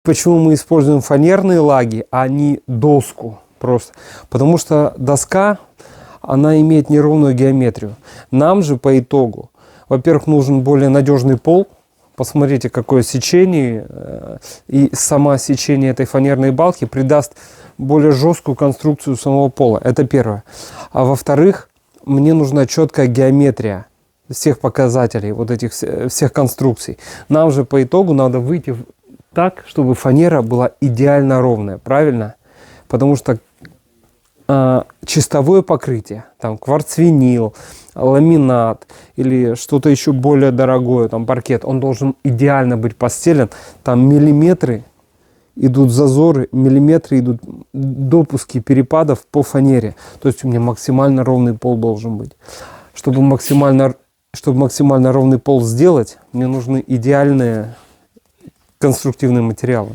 Почему мы используем фанерные лаги, а не доску просто? Потому что доска, она имеет неровную геометрию. Нам же по итогу, во-первых, нужен более надежный пол. Посмотрите, какое сечение. И само сечение этой фанерной балки придаст более жесткую конструкцию самого пола. Это первое. А во-вторых, мне нужна четкая геометрия всех показателей, вот этих всех конструкций. Нам же по итогу надо выйти так, чтобы фанера была идеально ровная, правильно? Потому что чистовое покрытие, там кварцвинил, ламинат или что-то еще более дорогое, там паркет, он должен идеально быть постелен. Там миллиметры идут зазоры, миллиметры идут допуски перепадов по фанере. То есть у меня максимально ровный пол должен быть. Чтобы максимально ровный пол сделать, мне нужны идеальные конструктивные материалы.